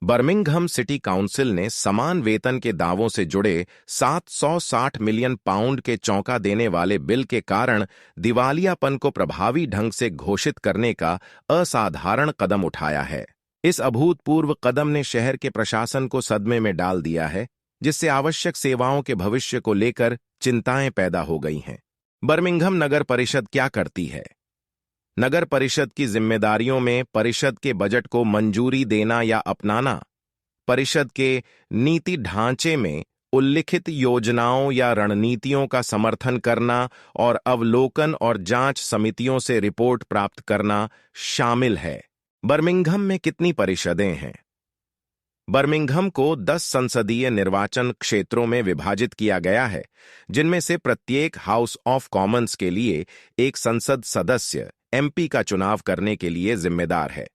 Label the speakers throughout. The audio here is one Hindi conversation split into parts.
Speaker 1: बर्मिंघम सिटी काउंसिल ने समान वेतन के दावों से जुड़े 760 मिलियन पाउंड के चौंका देने वाले बिल के कारण दिवालियापन को प्रभावी ढंग से घोषित करने का असाधारण कदम उठाया है। इस अभूतपूर्व कदम ने शहर के प्रशासन को सदमे में डाल दिया है, जिससे आवश्यक सेवाओं के भविष्य को लेकर चिंताएं पैदा हो गई हैं। बर्मिंघम नगर परिषद क्या करती है? नगर परिषद की जिम्मेदारियों में परिषद के बजट को मंजूरी देना या अपनाना, परिषद के नीति ढांचे में उल्लिखित योजनाओं या रणनीतियों का समर्थन करना और अवलोकन और जांच समितियों से रिपोर्ट प्राप्त करना शामिल है। बर्मिंघम में कितनी परिषदें हैं? बर्मिंघम को 10 संसदीय निर्वाचन क्षेत्रों में विभाजित किया गया है, जिनमें से प्रत्येक हाउस ऑफ कॉमन्स के लिए एक संसद सदस्य एमपी का चुनाव करने के लिए जिम्मेदार है।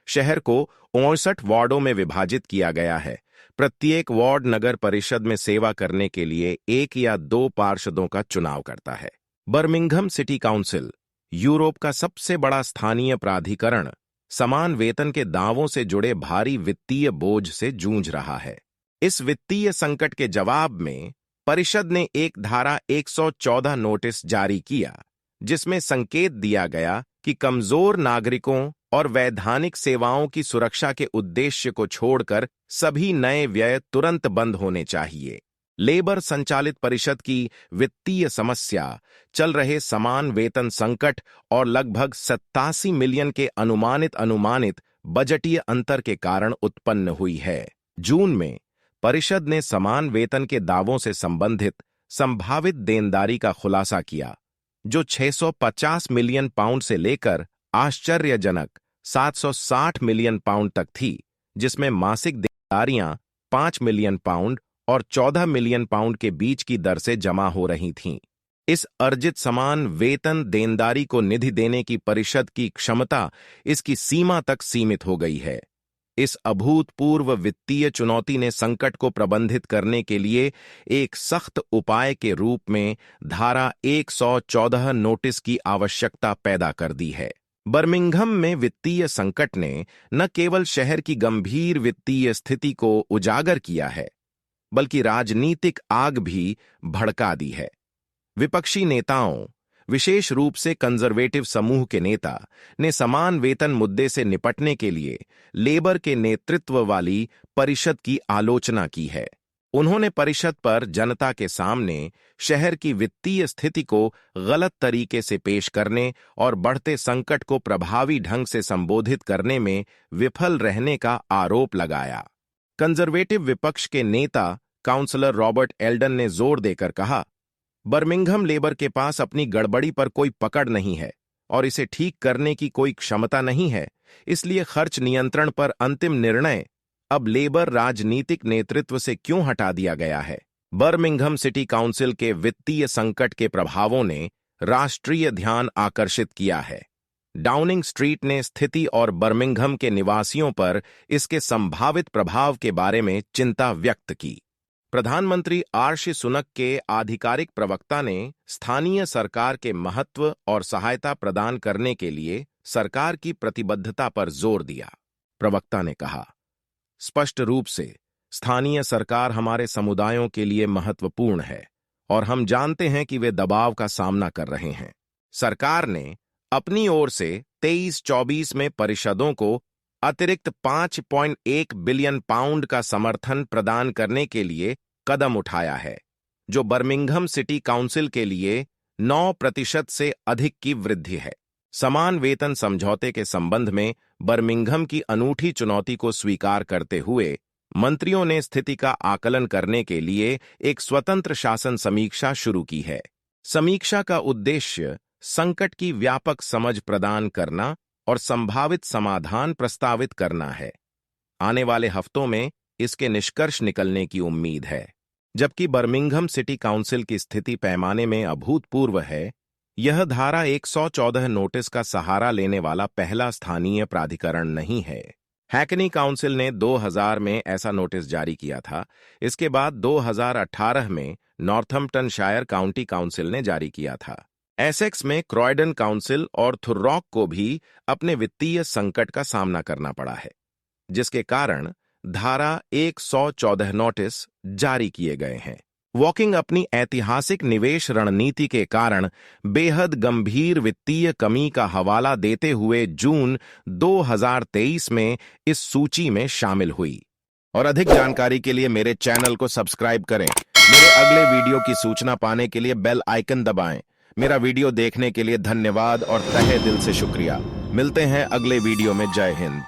Speaker 1: शहर को 59 वार्डों में विभाजित किया गया है। प्रत्येक वार्ड नगर परिषद में सेवा करने के लिए 1 या 2 पार्षदों का चुनाव करता है। बर्मिंघम सिटी काउंसिल यूरोप का सबसे बड़ा स्थानीय प्राधिकरण समान वेतन के दावों से जुड़े भारी वित्तीय बोझ से जूझ रहा है। इस वित्तीय संकट के जवाब में परिषद ने एक धारा 114 नोटिस जारी किया, जिसमें संकेत दिया गया कि कमजोर नागरिकों और वैधानिक सेवाओं की सुरक्षा के उद्देश्य को छोड़कर सभी नए व्यय तुरंत बंद होने चाहिए। लेबर संचालित परिषद की वित्तीय समस्या चल रहे समान वेतन संकट और लगभग 87 मिलियन के अनुमानित बजटीय अंतर के कारण उत्पन्न हुई है। जून में परिषद ने समान वेतन के दावों से संबंधित संभावित देनदारी का खुलासा किया, जो 650 मिलियन पाउंड से लेकर आश्चर्यजनक 760 मिलियन पाउंड तक थी, जिसमें मासिक देनदारियां 5 मिलियन पाउंड और 14 मिलियन पाउंड के बीच की दर से जमा हो रही थीं। इस अर्जित समान वेतन देनदारी को निधि देने की परिषद की क्षमता इसकी सीमा तक सीमित हो गई है। इस अभूतपूर्व वित्तीय चुनौती ने संकट को प्रबंधित करने के लिए एक सख्त उपाय के रूप में धारा 114 नोटिस की आवश्यकता पैदा कर दी है। बर्मिंघम में वित्तीय संकट ने न केवल शहर की गंभीर वित्तीय स्थिति को उजागर किया है, बल्कि राजनीतिक आग भी भड़का दी है। विपक्षी नेताओं, विशेष रूप से कंजर्वेटिव समूह के नेता ने समान वेतन मुद्दे से निपटने के लिए लेबर के नेतृत्व वाली परिषद की आलोचना की है। उन्होंने परिषद पर जनता के सामने शहर की वित्तीय स्थिति को गलत तरीके से पेश करने और बढ़ते संकट को प्रभावी ढंग से संबोधित करने में विफल रहने का आरोप लगाया। कंजर्वेटिव विपक्ष के नेता काउंसलर रॉबर्ट एल्डन ने जोर देकर कहा, बर्मिंघम लेबर के पास अपनी गड़बड़ी पर कोई पकड़ नहीं है और इसे ठीक करने की कोई क्षमता नहीं है, इसलिए खर्च नियंत्रण पर अंतिम निर्णय अब लेबर राजनीतिक नेतृत्व से क्यों हटा दिया गया है। बर्मिंघम सिटी काउंसिल के वित्तीय संकट के प्रभावों ने राष्ट्रीय ध्यान आकर्षित किया है। डाउनिंग स्ट्रीट ने स्थिति और बर्मिंघम के निवासियों पर इसके संभावित प्रभाव के बारे में चिंता व्यक्त की। प्रधानमंत्री ऋषि सुनक के आधिकारिक प्रवक्ता ने स्थानीय सरकार के महत्व और सहायता प्रदान करने के लिए सरकार की प्रतिबद्धता पर जोर दिया। प्रवक्ता ने कहा, स्पष्ट रूप से स्थानीय सरकार हमारे समुदायों के लिए महत्वपूर्ण है और हम जानते हैं कि वे दबाव का सामना कर रहे हैं। सरकार ने अपनी ओर से 23-24 में परिषदों को अतिरिक्त 5.1 बिलियन पाउंड का समर्थन प्रदान करने के लिए कदम उठाया है, जो बर्मिंघम सिटी काउंसिल के लिए 9% से अधिक की वृद्धि है। समान वेतन समझौते के संबंध में बर्मिंघम की अनूठी चुनौती को स्वीकार करते हुए मंत्रियों ने स्थिति का आकलन करने के लिए एक स्वतंत्र शासन समीक्षा शुरू की है। समीक्षा का उद्देश्य संकट की व्यापक समझ प्रदान करना और संभावित समाधान प्रस्तावित करना है। आने वाले हफ्तों में इसके निष्कर्ष निकलने की उम्मीद है। जबकि बर्मिंघम सिटी काउंसिल की स्थिति पैमाने में अभूतपूर्व है, यह धारा 114 नोटिस का सहारा लेने वाला पहला स्थानीय प्राधिकरण नहीं है। हैकनी काउंसिल ने 2000 में ऐसा नोटिस जारी किया था। इसके बाद 2018 में नॉर्थम्प्टनशायर काउंटी काउंसिल ने जारी किया था। एसेक्स में क्रॉयडन काउंसिल और थुर्रॉक को भी अपने वित्तीय संकट का सामना करना पड़ा है, जिसके कारण धारा 114 नोटिस जारी किए गए हैं। वॉकिंग अपनी ऐतिहासिक निवेश रणनीति के कारण बेहद गंभीर वित्तीय कमी का हवाला देते हुए जून 2023 में इस सूची में शामिल हुई। और अधिक जानकारी के लिए मेरे चैनल को सब्सक्राइब करें। मेरे अगले वीडियो की सूचना पाने के लिए बेल आइकन दबाएं। मेरा वीडियो देखने के लिए धन्यवाद और तहे दिल से शुक्रिया। मिलते हैं अगले वीडियो में। जय हिंद।